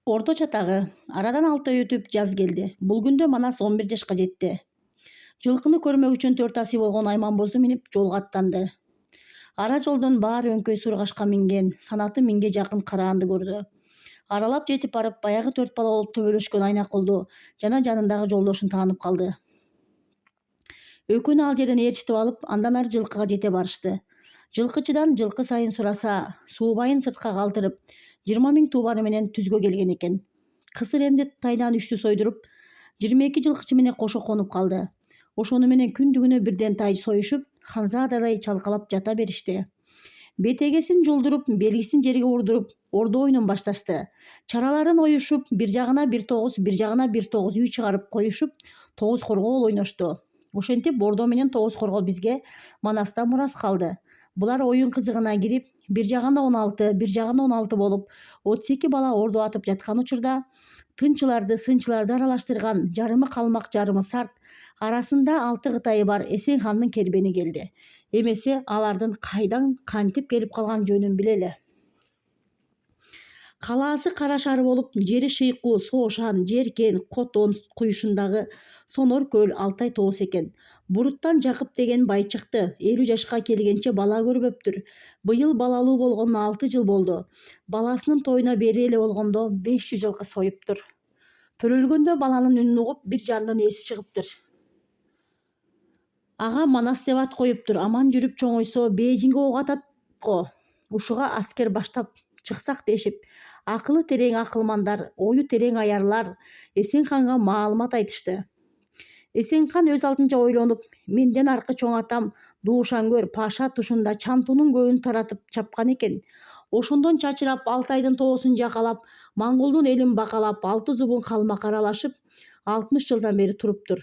Орто чатагы. Арадан 6 ай өтүп жаз келди. Бул күндө Манас 11 жашка жетти. Жылкыны көрмөк үчүн 4 аси болгон Айманбозду минип жолго аттанды. Ара жолдон баары өңкөй сургашка минген, санаты 1000ге жакын караанды көрдү. Аралап жетип барып, баягы 4 бала болуп төбөлөшкөн Айнакулду жана жанындагы жолдошун таанып калды. Экөөнү ал жерден ээрчитип алып, андан ары жылкыга жете барышты. Жылкычыдан жылкы сайын сураса, суубайын сыртка калтырып, 20 000 туубары менен түзгө келген экен. Кысыр эмди тайдан 3-тү сойдуруп, 22 жылкычы менен кошо конуп калды. Ошону менен күндүгүнө бирден тай союшуп, ханзададай чалкалап жата беришти. Бетегесин жулдуруп, белгисин жерге урдуруп, ордо оюнун башташты. Чараларын оюшуп, бир жагына 1-9, бир жагына 1-9 үй чыгарып коюшуп, 9 коргол ойношту. Ошентип ордо менен 9 коргол бизге Манаста мурас калды. Булар оюн кызыгына кирип, бир жагында 16, бир жагында 16 болуп, 32 бала ордо атып жаткан учурда, тынчыларды, сынчыларды аралаштырган жарымы калмак, жарымы сарт арасында 6 кытайы бар Эсенхандын кербени келди. Эмесе алардын кайдан кантип келип калган жөнүн билели. Калаасы кара шаар болуп, жери шыйкуу, Соошан, Жеркен, Котон куюшундагы сонор көл Алтай тоос экен. Буруттан Жакып деген бай чыкты. 50 жашка келгенче бала көрбөптүр. Быйыл балалуу болгонуна 6 жыл болду. Баласынын тоюна бери эле болгондо 500 жылкы союптур. Төрөлгөндө баланын үнүн угуп, бир жандын эси чыгыптыр. Ага Манас деп ат коюптур. Аман жүрүп чоңойсо Бейжиңге ок атат го. Ушуга аскер баштап чыксак дешип, акылы терең акылмандар, ою терең аярлар Эсенханга маалымат айтышты. Эсенхан өз алдынча ойлонуп, менден аркы чоң атам Дуушангөр Паша тушунда Чантунун көйүн таратып чапкан экен. Ошондон чачырап, Алтайдын тоосун жакалап, Моңголдун элин бакалап, 6 зубун калмак аралашып, 60 жылдан бери туруптур.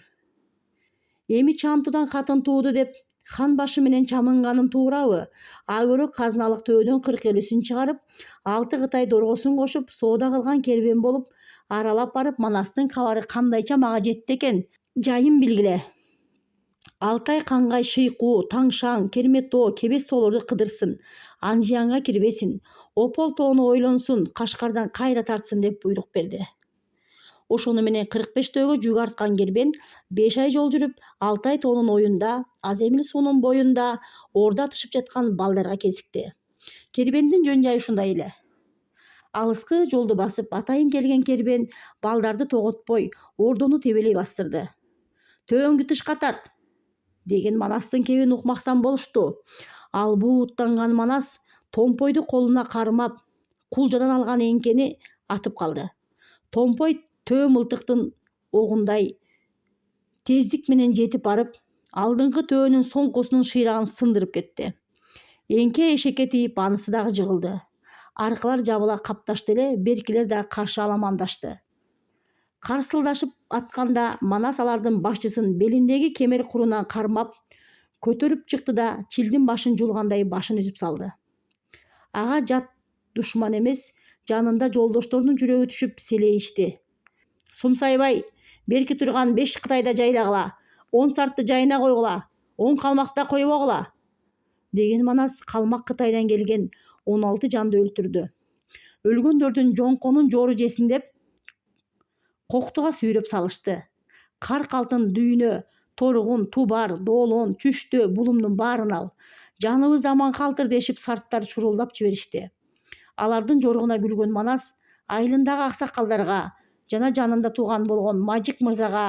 Эми Чантудан катын тууду деп хан башы менен чамынганым туурабы? Агөрөк казыналык төөдөн 40-50-син чыгарып, 6 кытай доргосун кошуп, соода кылган кербен болуп, аралап барып Манастын кабары кандайча мага жетти экен? Жайын билгиле. Алтай кангай шыйкуу, Таңшаң, Керметоо, Кебес тоолорду кыдырсын, Анжиянга кирбесин, Опол тоону ойлонсун, Кашкардан кайра тартсын деп буйрук берди. Ошону менен 45 жүк арткан кербен 5 ай жол жүрүп, Алтай тоонун оюнда, Аземил суунун боюнда ордо атышып жаткан балдарга кезикти. Кербендин жөн жайы ушундай эле. Алыскы жолду басып, атайын келген кербен балдарды тоготпой, ордону тебелей бастырды. Төөңдү тышка тарт деген Манастын кебин укмаксан болушту. Ал бууттанган Манас Томпойду колуна кармап, кулжадан алган эңкени атып калды. Томпой төө мылтыктын огундай тездик менен жетип барып, алдыңкы төөнүн соңкусунун шыйрагын сындырып кетти. Эңке эшекке тийип, анысы дагы жыгылды. Аркылар жабыла капташты эле, беркилер дагы каршы аламандашты. Карсылдашып атканда Манас алардын башчысын белиндеги кемер курунан кармап, көтөрүп чыкты да чилдин башын жулгандай башын үзүп салды. Ага жат душман эмес, жанында жолдошторунун жүрөгү түшүп селейишти. Сумсайбай, берки турган 5 кытайда жайлагыла, 10 сартты жайына койгула, 10 калмакта койбогула деген Манас калмак Кытайдан келген 16 жанды өлтүрдү. Өлгөндөрдүн жоңконун жору жесин деп коктуга сүйрөп салышты. Кар калтын дүйнө, торгун, тубар, доолон, чүштө, булумдун баарын ал. Жаныбыз аман калтыр дешип сарттар чурулдап жиберишти. Алардын жоругуна күлгөн Манас айылындагы аксакалдарга жана жанында тууган болгон Мажик мырзага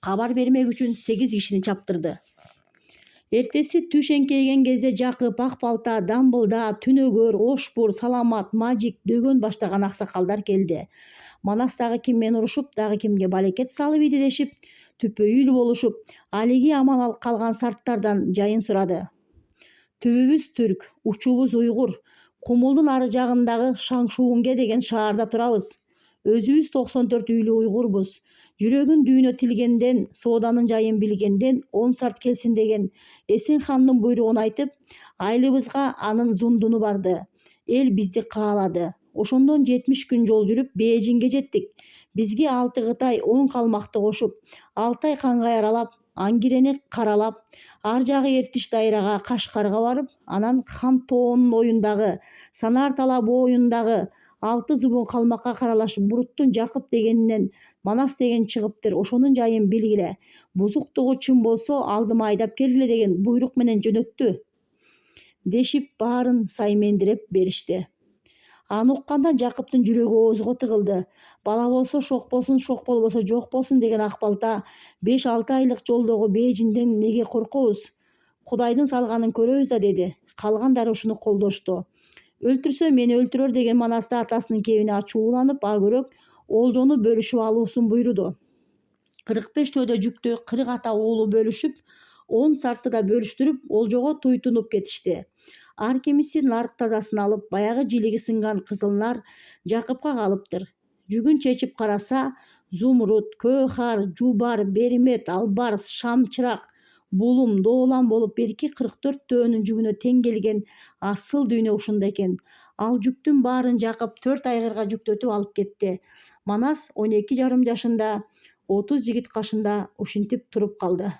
кабар бермек үчүн 8 кишини чаптырды. Эртеси түш эңкейген кезде Жакып, Акбалта, Дамбылда, Түнөгөр, Ошпур, Саламат, Мажик, Дөгөн баштаган аксакалдар келди. Манас дагы ким менен урушуп, дагы кимге балекет салып иди дешип, түпөйүл болушуп, алиги аман калган сарттардан жайын сурады. Түбүбүз түрк, учубуз уйгур, Кумулдун ары жагындагы Шаңшуунге деген шаарда турабыз. Өзүбүз 94 үйлүү уйгурбуз. Жүрөгүн дүйнө тилгенден, сооданын жайын билгенден 10 сарт келсин деген Эсенхандын буйругун айтып, айылыбызга анын зундуну барды. Эл бизди каалады. Ошондон 70 күн жол жүрүп Бейжиңге жеттик. Бизге 6 кытай 10 калмакты кошуп, Алтай кангай аралап, Аңгирени каралап, ар жагы Эртиш дайрага, Кашкарга барып, анан Хан тоонун оюндагы, Санаар тала боюндагы 6 зубун калмакка каралаш Буруттун Жакып дегенинен Манас деген чыгыптыр. Ошонун жайын билгиле. Бузуктугу чын болсо алдыма айдап келгиле деген буйрук менен жөнөттү дешип баарын саймендиреп беришти. Аны укканда Жакыптын жүрөгү оозго тыгылды. Бала болсо шок болсун, шок болбосо жок болсун деген акбалта 5-6 айлык жолдогу бейжинден неге коркобуз? Кудайдын салганын көрөбүз да деди. Калгандары ушуну колдошту. Өлтүрсө мени өлтүрөр деген Манаста атасынын кебине ачууланып, Агөрөк олжону бөлүшүп алуусун буйруду. 45 төөдө жүктү 40 ата уулу бөлүшүп, 10 сартыда бөлүштүрүп, олжого туйтунуп кетишти. Ар кимиси нарк тазасын алып, баягы жилиги сынган кызыл-нар Жакыпка калыптыр. Жүгүн чечип караса, Зумруд, Көөхар, Жубар, Бермет, Албарс, Шамчырак, Булум, Доолам болуп берки 44 төөнүн жүгүнө тең келген асыл дүйнө ушунда экен. Ал жүктүн баарын Жакып 4 айгырга жүктөтүп алып кетти. Манас 12,5 жашында, 30 жигит кашында ушинтип туруп калды.